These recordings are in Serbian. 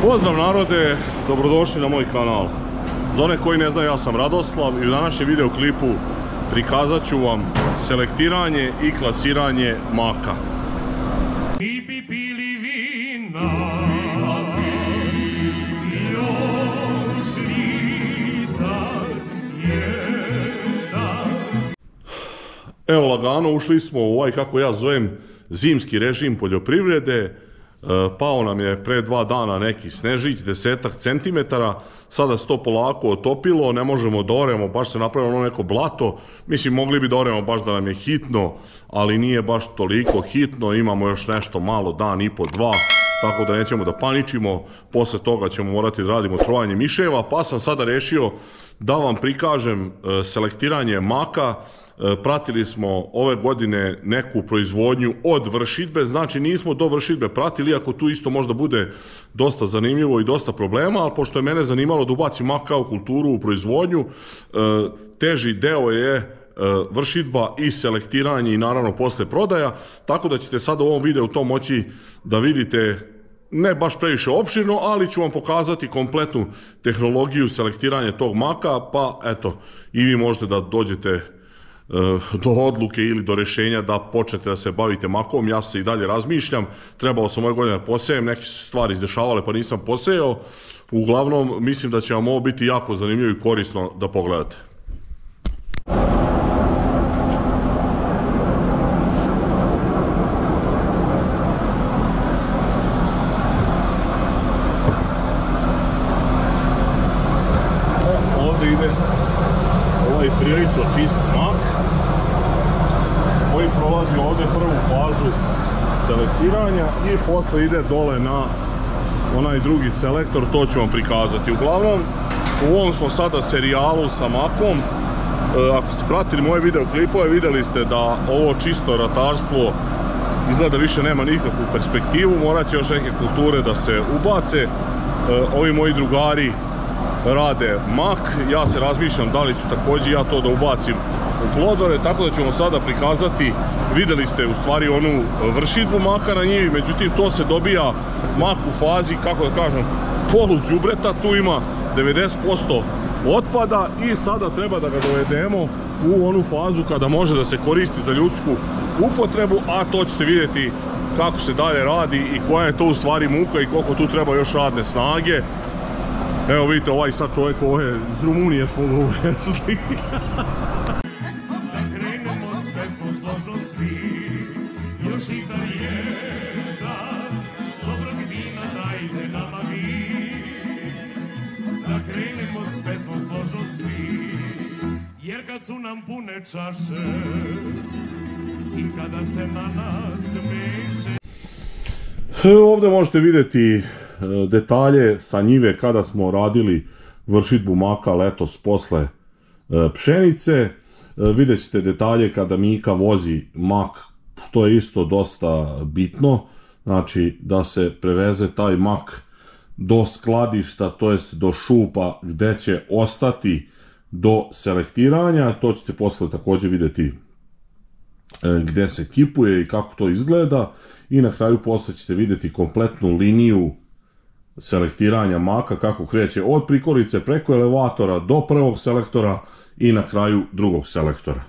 Pozdrav narode, dobrodošli na moj kanal. Za one koji ne znaju, ja sam Radoslav i u današnjem videoklipu prikazat ću vam selektiranje i klasiranje maka. Mi bi pili vina, još litar jedan. Evo lagano, ušli smo u ovaj, kako ja zovem, zimski režim poljoprivrede. Pao nam je pre 2 dana neki snežić, 10-ak centimetara, sada se to polako otopilo, ne možemo da oremo, baš se napravilo ono neko blato, mislim mogli bi da oremo baš da nam je hitno, ali nije baš toliko hitno, imamo još nešto malo, dan i po 2, tako da nećemo da paničimo, posle toga ćemo morati da radimo trovanje miševa, pa sam sada rešio da vam prikažem selektiranje maka. Pratili smo ove godine neku proizvodnju od vršidbe, znači nismo do vršidbe pratili, iako tu isto možda bude dosta zanimljivo i dosta problema, ali pošto je mene zanimalo da ubacim mak kao kulturu u proizvodnju, teži deo je vršidba i selektiranje i naravno posle prodaja, tako da ćete sad u ovom videu to moći da vidite ne baš previše opširno, ali ću vam pokazati kompletnu tehnologiju selektiranja tog maka, pa eto, i vi možete da dođete do odluke ili do rešenja da počnete da se bavite makom. Ja se i dalje razmišljam, trebalo sam ove godine da posejem, neke su stvari izdešavale pa nisam posejao. Uglavnom mislim da će vam ovo biti jako zanimljivo i korisno da pogledate. Ovdje ide ovaj prilično čist mak koji prolazi ovdje prvu fazu selektiranja i posle ide dole na onaj drugi selektor, to ću vam prikazati. Uglavnom, u ovom smo sada serijalu sa makom. Ako ste pratili moje videoklipove, vidjeli ste da ovo čisto ratarstvo izgleda više nema nikakvu perspektivu, morat će još neke kulture da se ubace. Ovi moji drugari rade mak, ja se razmišljam da li ću također ja to da ubacim u plodore, tako da ćemo sada prikazati, vidjeli ste u stvari onu vršidbu maka na njivi, međutim to se dobija mak u fazi, kako da kažem, polu đubreta, tu ima 90% otpada i sada treba da ga dovedemo u onu fazu kada može da se koristi za ljudsku upotrebu, a to ćete vidjeti kako se dalje radi i koja je to u stvari muka i koliko tu treba još radne snage. Evo vidite, ovaj sad čovjek, ovo je iz Rumunije smo ga uvezli. Da krenemo s pesmom složno svi, još litar jedan, dobrog vina dajte nama vi. Da krenemo s pesmom složno svi, jer kad su nam pune čaše i kada se na nas meše. Ovdje možete vidjeti detalje sa njive kada smo radili vršidbu maka letos posle pšenice. Vidjet ćete detalje kada Mika vozi mak, što je isto dosta bitno, znači da se preveze taj mak do skladišta, to jest do šupa gde će ostati do selektiranja. To ćete posle također vidjeti gde se kipuje i kako to izgleda, i na kraju posle ćete vidjeti kompletnu liniju selektiranja maka, kako kreće od prikolice preko elevatora do prvog selektora i na kraju drugog selektora.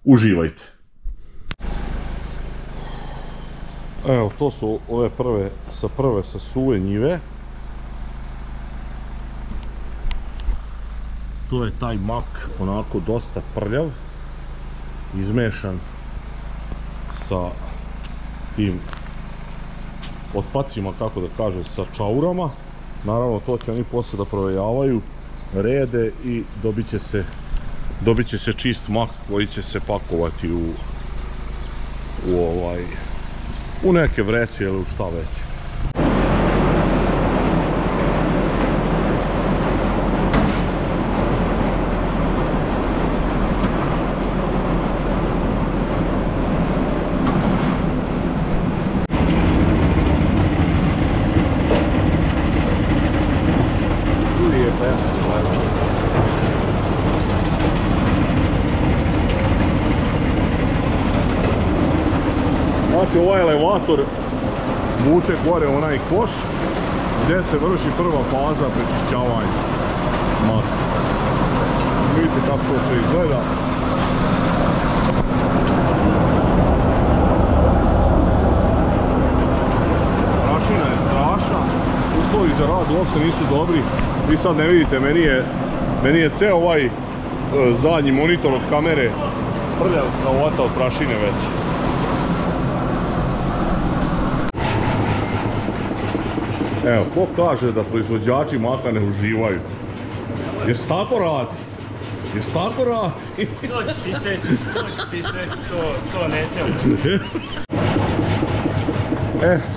Uživajte! Evo, to su ove prve sa suve njive. To je taj mak onako dosta prljav, izmešan sa tim otpacima, kako da kažem, sa čaurama. Naravno, to će oni posle da provejavaju, rede i dobit će se čist mak koji će se pakovati u neke vreće ili u šta već. Znači ovaj elevator vuče gore onaj koš gdje se vrši prva faza prečišćavanja maka. Vidite kako to sve izgleda. Prašina je strašna, uslovi za rad uopšte nisu dobri. Vi sad ne vidite, meni je ceo ovaj zadnji monitor od kamere prljav kao od prašine već. Evo, ko kaže da proizvođači maka ne uživaju? Jesi tako radi? Jesi tako radi? To ćeš iseći, to nećemo.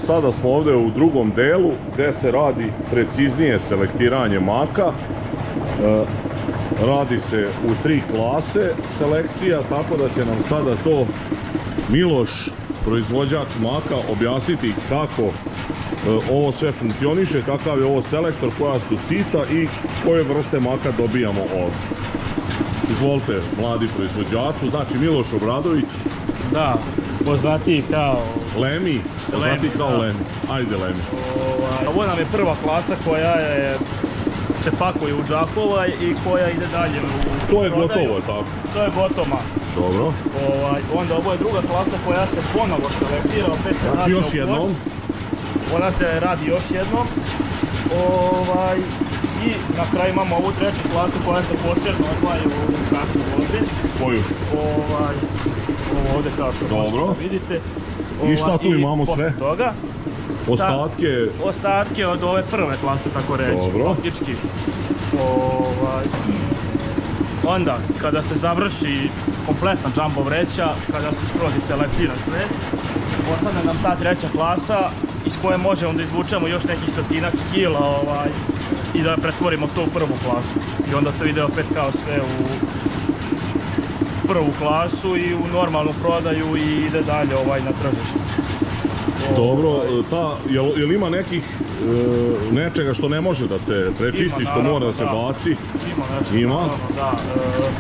Sada smo ovdje u drugom delu gdje se radi preciznije selektiranje maka. Radi se u 3 klase selekcija, tako da će nam sada to Miloš, proizvođač maka, objasniti kako ovo sve funkcioniše, kakav je ovo selektor, koja su sita i koje vrste maka dobijamo ovdje. Izvolite, mladi proizvođaču, znači Miloš Obradović. Da, poznatiji kao... Lemi, poznatiji kao Lemi. Ajde Lemi. Ovo nam je prva klasa koja se pakuje u džakova i koja ide dalje u To je prodaju. gotovo, je tako? To je gotovo. Dobro. Onda ovo je druga klasa koja se ponovo selektira, opet se znači radi još jednom. Ona se radi još jednom. I na kraju imamo ovu treću klasu koja se posebno odvaja u kasu ovdje. Koju? Ovo ovdje kao što možete vidite. I šta tu imamo sve? Toga, ostatke od ove prve klase, tako reći. Dobro. Faktički. Onda, kada se završi kompletna jumbo vreća, kada se skroz selektira sve, ostane nam ta treća klasa iz koje možemo da izvučemo još nekih 100-ak kila i da pretvorimo to u prvu klasu. I onda to ide opet kao sve u prvu klasu i u normalnu prodaju i ide dalje na tržište. Dobro, jel ima nekih nečega što ne može da se prečisti, što mora da se baci? Ima nešto, ima? Da,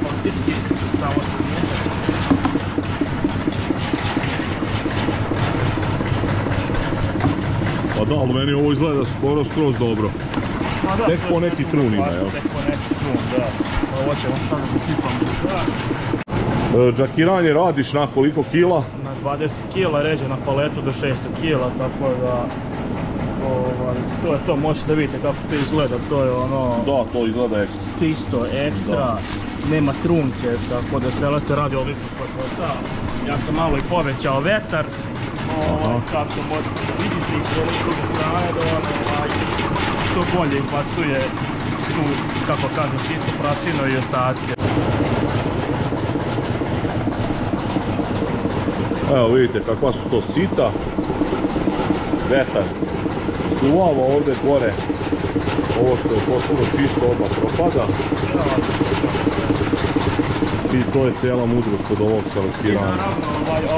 faktički samo Pa da, ali meni ovo izgleda skroz dobro. Tek po neki trun ima, jel? Tek po neki trun, da. Ovo ćemo staviti u tipam. Džakiranje radiš na koliko kila? Na 20 kila, ređe na paletu do 600 kila, tako da... To je to, možete vidjeti kako to izgleda, to je ono... Da, to izgleda ekstra. Čisto, ekstra, nema trunke, tako da selektor radi odlično svoj posao. Ja sam malo i povećao vetar, kao što možete vidjeti s druge strane, da što bolje izbacuje tu, kako kažem, čisto prašinu i ostatke. Evo vidite kakva su to sita, vetar stuvava ovdje gore, ovo što je potpuno čisto odmah propada i to je cijela mudrost kod ovog selektiranja. I naravno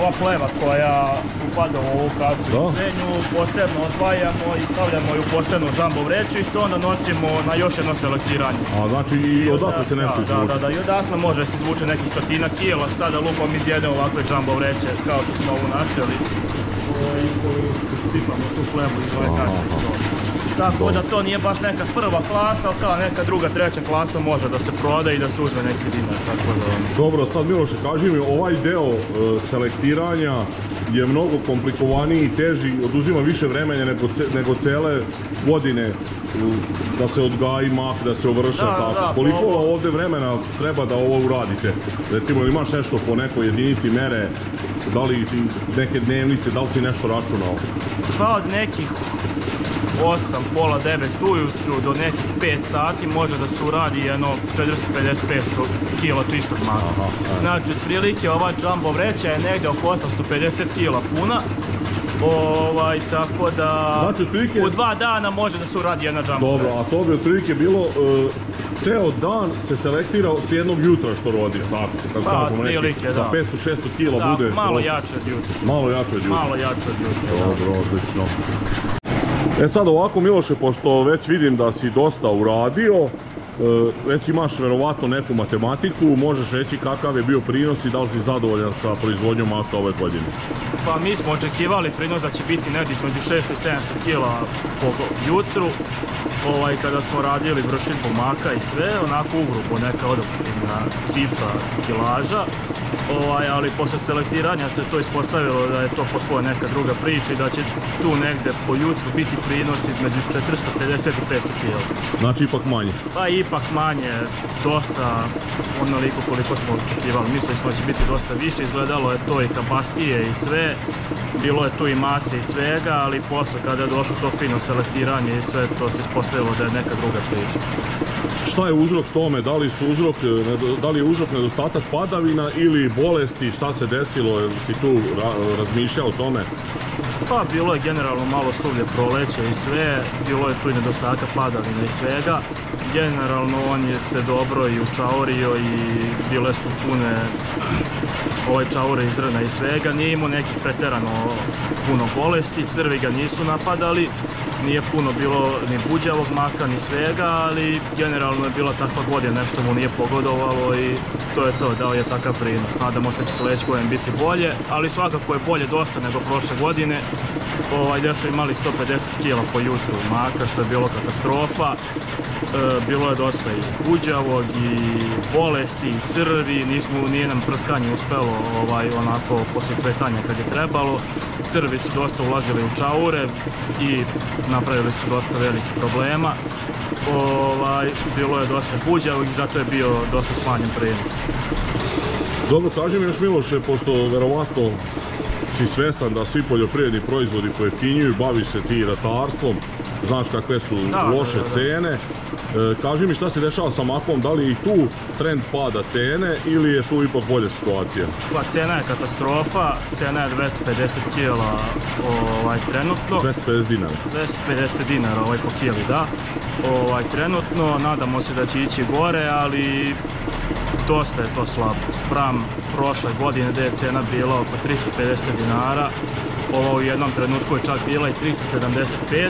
ova pleva koja upada u ovu kacu srednju posebno odvajamo i stavljamo ju u posebnu jumbo vreću i to onda nosimo na još jedno selektiranje. A znači i odatle se nešto izvuče? Da, i odatle može se izvuče nekih 100-ak kila, sada lupom iz jedne ovakve jumbo vreće kao što smo ovu načeli i koju sipamo tu plevu iz ove kace. Tako da to nije baš neka prva klasa, ali kao neka druga, treća klasa može da se proda i da se uzme neki dinar. Dobro, sad Miloše, kaži mi, ovaj deo selektiranja je mnogo komplikovaniji i teži, oduzima više vremena nego cele godine da se odgaji mak, da se ovrša tako. Koliko ovdje vremena treba da ovo uradite? Recimo, imaš nešto po nekoj jedinici mere, da li neke dnevnice, da li si nešto računao? Pa od nekih 8, pola 9 ujutru do nekih 5 sati može da se uradi jedno 450-500 kila čistog maka. Znači, otprilike ova jumbo vreća je negdje oko 850 kila puna. Tako da u 2 dana može da se uradi jedna jumbo vreća. Dobro, a to bi otprilike bilo ceo dan se selektira s jednog jutra što rodi, tako? Pa, otprilike, da. Za 500-600 kila bude... Malo jače od jutra. Malo jače od jutra. Malo jače od jutra. Dobro, odlično. Sad ovako, Miloše, pošto već vidim da si dosta uradio, već imaš verovatno neku matematiku, možeš reći kakav je bio prinos i da li si zadovoljan sa proizvodnjom maka ove godine? Pa mi smo očekivali prinos da će biti negdje između 600 i 700 kila po jutru. Kada smo radili vršidbu maka i sve, onako ugrubo neka odokativna cifra kilaža. Ali posle selektiranja se to ispostavilo da je to potpuno neka druga priča i da će tu negde po jutru biti prinos između 450 i 500 kila. Znači ipak manje? Pa ipak manje, dosta onoliko koliko smo očekivali. Mislili smo da će biti dosta više, izgledalo je to i kapastije i sve. Bilo je tu i mase i svega, ali posle kada je došlo to fino selektiranje i sve to se ispostavilo da je neka druga priča. Šta je uzrok tome? Da li je uzrok nedostatak padavina ili bolesti? Šta se desilo? Si tu razmišljao o tome? Pa bilo je generalno malo suvlje proleće i sve, bilo je tu i nedostatak padavina i svega. Generalno on je se dobro i učaurio i bile su pune čaure iz zrna i svega. Nije imao nekih preterano puno bolesti, crvi ga nisu napadali. Nije puno bilo ni buđavog maka, ni svega, ali generalno je bila takva godina, nešto mu nije pogodovalo i to je to, dao je takav prinos. Nadamo se da će sledeće godine biti bolje, ali svakako je bolje dosta nego prošle godine, gdje su imali 150 kila po jutru maka, što je bilo katastrofa. Bilo je dosta i buđavog i bolesti i crvi, nije nam prskanje uspelo onako posle cvetanja kad je trebalo. Crvi su dosta ulazili u čaure i napravili su dosta velikih problema. Bilo je dosta buđavog i zato je bio dosta smanjen prinos. Dobro, kaži mi još Miloše, pošto verovatno si svestan da svi poljoprivredni proizvodi pojeftinjuju, baviš se ti ratarstvom, znaš kakve su loše cene. Kaži mi šta se dešava sa makom, da li je i tu trend pada cene ili je tu ipak bolja situacija? Pa cena je katastrofa, cena je 250 kila trenutno. 250 dinara? 250 dinara po kili, da. Trenutno, nadamo se da će ići gore, ali dosta je to slabo. Spram prošle godine gde je cena bila oko 350 dinara, u jednom trenutku je čak bila i 375.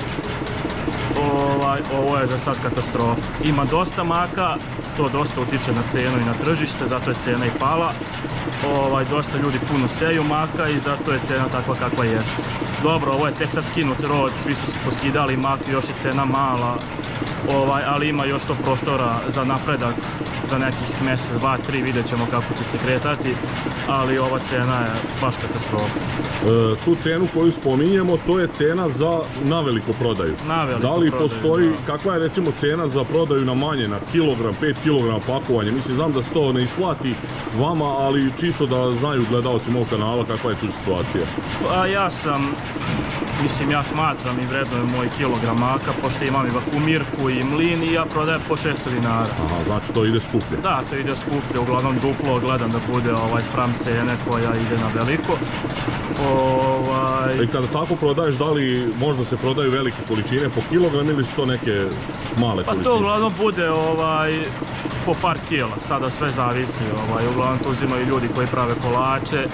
Ovo je za sad katastrofa. Ima dosta maka, to dosta utiče na cenu i na tržište, zato je cena i pala. Dosta ljudi puno seju maka i zato je cena takva kakva jeste. Dobro, ovo je tek sad skinut rod, svi su poskidali mak, još je cena mala, ali ima još to prostora za napredak za nekih mjesec, 2, 3, vidjet ćemo kako će se kretati, ali ova cena je baš katastrofa. Tu cenu koju spominjemo, to je cena za naveliko prodaju. Da li postoji, kakva je recimo cena za prodaju na manje, na kilogram, 5 kg pakovanje? Mislim, znam da se to ne isplati vama, ali čisto da znaju gledalci mog kanala kakva je tu situacija. Ja smatram i vrednujem moj kilogram maka, pošto imam i vakumirku i mlin i ja prodajem po 600 dinara. Aha, znači to ide skuplje? Da, to ide skuplje, uglavnom duplo, gledam da bude spram cene koja ide na veliko. I kada tako prodaješ, da li možda se prodaju velike količine po kilogram ili su to neke male količine? Pa to uglavnom bude po par kila, sada sve zavisi, uglavnom to uzimaju ljudi koji prave kolače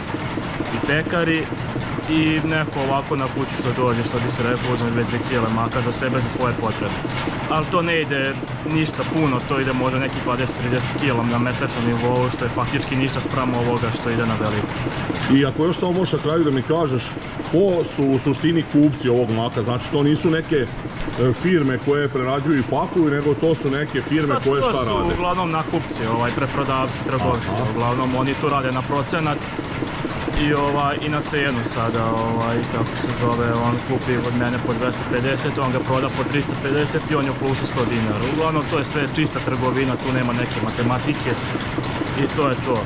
i pekari. I neko ovako na kuću što dođe, što bi se rekao, uzme 2-3 kile maka za sebe, za svoje potrebe. Ali to ne ide ništa puno, to ide možda neki 20-30 kila na mesečnom nivou, što je faktički ništa sprem ovoga što ide na veliko. I ako još samo možeš na kraju da mi kažeš, ko su u suštini kupci ovog maka? Znači to nisu neke firme koje prerađuju i pakuju, nego to su neke firme koje šta rade? To su uglavnom nakupci, preprodavci, trgovci, uglavnom oni tu rade na procenat. I na cenu sada, kako se zove, on kupi od mene po 250, on ga proda po 350 i on je u plusu 100 dinara. Uglavnom to je sve čista trgovina, tu nema neke matematike i to je to.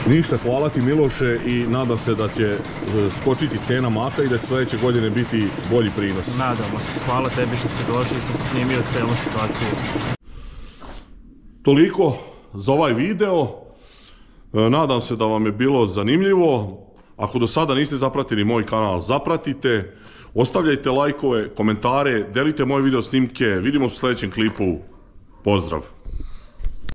Ništa, hvala ti Miloše i nadam se da će skočiti cena maka i da će sledeće godine biti bolji prinos. Nadamo se, hvala tebi što si došao i što si snimio celu situaciju. Toliko za ovaj video. Nadam se da vam je bilo zanimljivo. Ako do sada niste zapratili moj kanal, zapratite. Ostavljajte lajkove, komentare, delite moje video snimke. Vidimo se u sledećem klipu. Pozdrav!